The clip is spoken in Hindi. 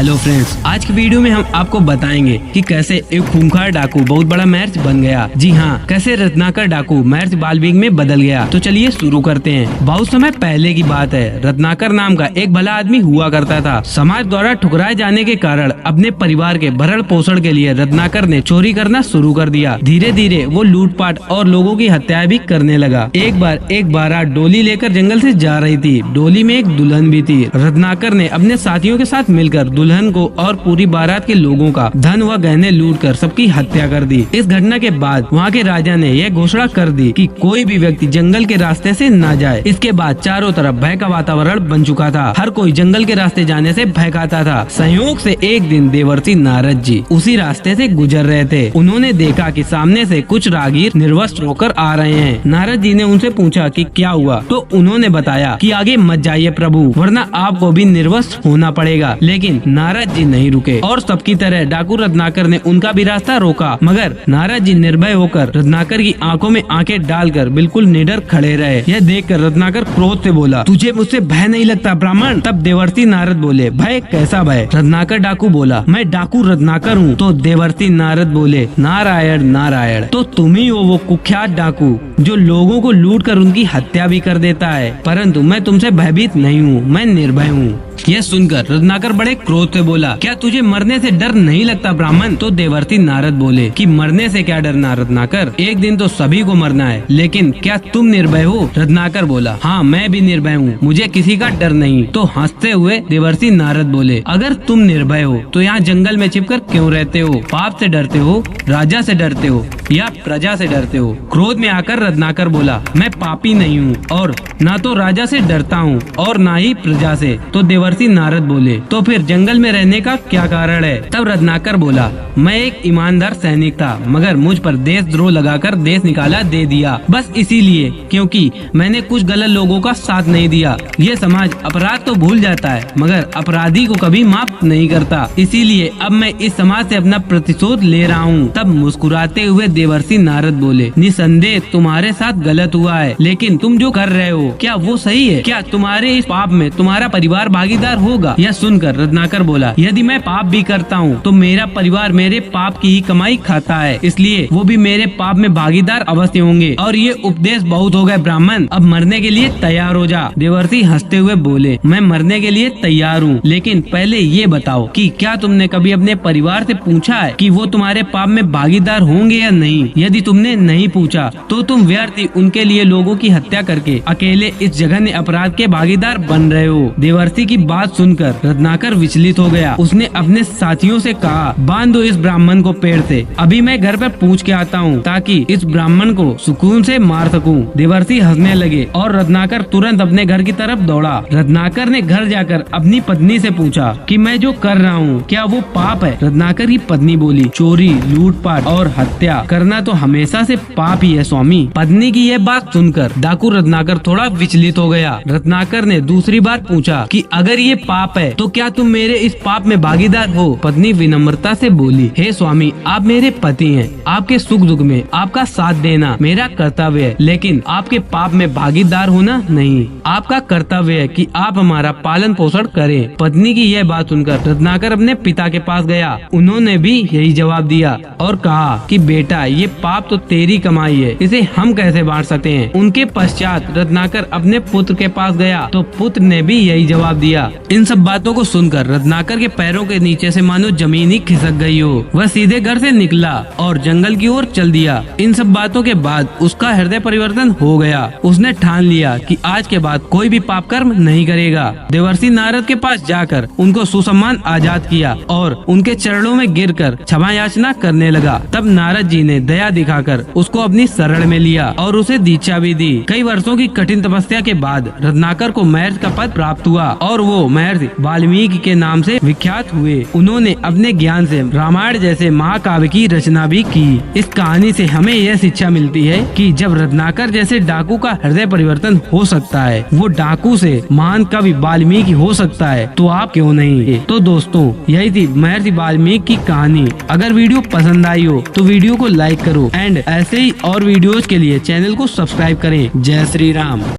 हेलो फ्रेंड्स, आज की वीडियो में हम आपको बताएंगे कि कैसे एक खूंखार डाकू बहुत बड़ा मैच बन गया। जी हाँ, कैसे रत्नाकर डाकू मैच बालवीर में बदल गया। तो चलिए शुरू करते हैं। बहुत समय पहले की बात है। रत्नाकर नाम का एक भला आदमी हुआ करता था। समाज द्वारा ठुकराए जाने के कारण अपने परिवार के भरण पोषण के लिए रत्नाकर ने चोरी करना शुरू कर दिया। धीरे धीरे वो लूटपाट और लोगों की हत्या भी करने लगा। एक बार एक बारात डोली लेकर जंगल से जा रही थी। डोली में एक दुल्हन भी थी। रत्नाकर ने अपने साथियों के साथ मिलकर दुल्हन को और पूरी बारात के लोगों का धन व गहने लूटकर सबकी हत्या कर दी। इस घटना के बाद वहाँ के राजा ने यह घोषणा कर दी कि कोई भी व्यक्ति जंगल के रास्ते से न जाए। इसके बाद चारों तरफ भय का वातावरण बन चुका था। हर कोई जंगल के रास्ते जाने से भय खाता था। संयोग से एक दिन देवर्षि नारद जी उसी रास्ते से गुजर रहे थे। उन्होंने देखा कि सामने से कुछ राहगीर निर्वस्त्र होकर आ रहे हैं। नारद जी ने उनसे पूछा कि क्या हुआ, तो उन्होंने बताया कि आगे मत जाइए प्रभु, वरना आपको भी निर्वस्त्र होना पड़ेगा। लेकिन नारद जी नहीं रुके और सबकी तरह डाकू रत्नाकर ने उनका भी रास्ता रोका। मगर नारद जी निर्भय होकर रत्नाकर की आंखों में आंखें डालकर बिल्कुल निडर खड़े रहे। यह देखकर रत्नाकर क्रोध से बोला, तुझे मुझसे भय नहीं लगता ब्राह्मण? तब देवर्षि नारद बोले, भय? कैसा भय? रत्नाकर डाकू बोला, मैं डाकू रत्नाकर हूँ। तो देवर्षि नारद बोले, नारायण नारायण, तो तुम ही हो वो कुख्यात डाकू जो लोगों को लूट कर उनकी हत्या भी कर देता है। परंतु मैं तुमसे भयभीत नहीं हूँ, मैं निर्भय हूँ। यह सुनकर रत्नाकर बड़े क्रोध से बोला, क्या तुझे मरने से डर नहीं लगता ब्राह्मण? तो देवर्षि नारद बोले कि मरने से क्या डरना रत्नाकर, एक दिन तो सभी को मरना है। लेकिन क्या तुम निर्भय हो? रत्नाकर बोला, हाँ मैं भी निर्भय हूँ, मुझे किसी का डर नहीं। तो हंसते हुए देवर्षि नारद बोले, अगर तुम निर्भय हो तो यहाँ जंगल में छिपकर क्यों रहते हो? पाप से डरते हो, राजा से डरते हो या प्रजा से डरते हो? क्रोध में आकर रत्नाकर बोला, मैं पापी नहीं हूँ और ना तो राजा से डरता हूँ और ना ही प्रजा से। तो देवर्षि नारद बोले, तो फिर जंगल में रहने का क्या कारण है? तब रत्नाकर बोला, मैं एक ईमानदार सैनिक था, मगर मुझ पर देशद्रोह लगाकर देश निकाला दे दिया, बस इसीलिए, क्योंकि मैंने कुछ गलत लोगों का साथ नहीं दिया। ये समाज अपराध तो भूल जाता है मगर अपराधी को कभी माफ नहीं करता, इसीलिए अब मैं इस समाज से अपना प्रतिशोध ले रहा हूँ। तब मुस्कुराते हुए देवर्षि नारद बोले, निसंदेह तुम्हारे साथ गलत हुआ है, लेकिन तुम जो कर रहे हो क्या वो सही है? क्या तुम्हारे इस पाप में तुम्हारा परिवार भागीदार होगा? यह सुनकर रत्नाकर बोला, यदि मैं पाप भी करता हूँ तो मेरा परिवार मेरे पाप की ही कमाई खाता है, इसलिए वो भी मेरे पाप में भागीदार अवश्य होंगे। और ये उपदेश बहुत हो गए ब्राह्मण, अब मरने के लिए तैयार हो जा। देवर्षि हंसते हुए बोले, मैं मरने के लिए तैयार हूँ, लेकिन पहले ये बताओ कि क्या तुमने कभी अपने परिवार से पूछा है कि वो तुम्हारे पाप में भागीदार होंगे या नहीं? यदि तुमने नहीं पूछा तो तुम व्यर्थ ही उनके लिए लोगों की हत्या करके अकेले इस जघन्य अपराध के भागीदार बन रहे हो। देवर्षि की बात सुनकर रत्नाकर विचलित हो गया। उसने अपने साथियों से कहा, बांधो इस ब्राह्मण को पेड़ से, अभी मैं घर पर पूछ के आता हूँ ताकि इस ब्राह्मण को सुकून से मार सकूं। देवर्षि हंसने लगे और रत्नाकर तुरंत अपने घर की तरफ दौड़ा। रत्नाकर ने घर जाकर अपनी पत्नी से पूछा कि मैं जो कर रहा हूँ क्या वो पाप है? रत्नाकर की पत्नी बोली, चोरी, लूटपाट और हत्या करना तो हमेशा से पाप ही है स्वामी। पत्नी की यह बात सुनकर डाकू रत्नाकर थोड़ा विचलित हो गया। रत्नाकर ने दूसरी बार पूछा कि अगर ये पाप है तो क्या तुम मेरे इस पाप में भागीदार हो? पत्नी विनम्रता से बोली, हे स्वामी, आप मेरे पति हैं, आपके सुख दुख में आपका साथ देना मेरा कर्तव्य है, लेकिन आपके पाप में भागीदार होना नहीं। आपका कर्तव्य है कि आप हमारा पालन पोषण करें। पत्नी की यह बात सुनकर रत्नाकर अपने पिता के पास गया। उन्होंने भी यही जवाब दिया और कहा कि बेटा, ये पाप तो तेरी कमाई है, इसे हम कैसे बांट सकते हैं? उनके पश्चात रत्नाकर अपने पुत्र के पास गया तो पुत्र ने भी यही जवाब दिया। इन सब बातों को सुनकर रत्नाकर के पैरों के नीचे से मानो जमीन ही खिसक गई हो। वह सीधे घर से निकला और जंगल की ओर चल दिया। इन सब बातों के बाद उसका हृदय परिवर्तन हो गया। उसने ठान लिया कि आज के बाद कोई भी पाप कर्म नहीं करेगा। देवर्षि नारद के पास जाकर उनको सुसम्मान आजाद किया और उनके चरणों में गिरकर क्षमा याचना करने लगा। तब नारद जी ने दया दिखाकर उसको अपनी शरण में लिया और उसे दीक्षा भी दी। कई वर्षों की कठिन तपस्या के बाद रत्नाकर को महर्षि का पद प्राप्त हुआ और वो महर्षि वाल्मीकि के नाम से विख्यात हुए। उन्होंने अपने ज्ञान से रामायण जैसे महाकाव्य की रचना भी की। इस कहानी से हमें यह शिक्षा मिलती है कि जब रत्नाकर जैसे डाकू का हृदय परिवर्तन हो सकता है, वो डाकू से महान कवि वाल्मीकि हो सकता है, तो आप क्यों नहीं? तो दोस्तों, यही थी महर्षि वाल्मीकि की कहानी। अगर वीडियो पसंद आई हो तो वीडियो को लाइक करो एंड ऐसे ही और वीडियोज के लिए चैनल को सब्सक्राइब करें। जय श्री राम।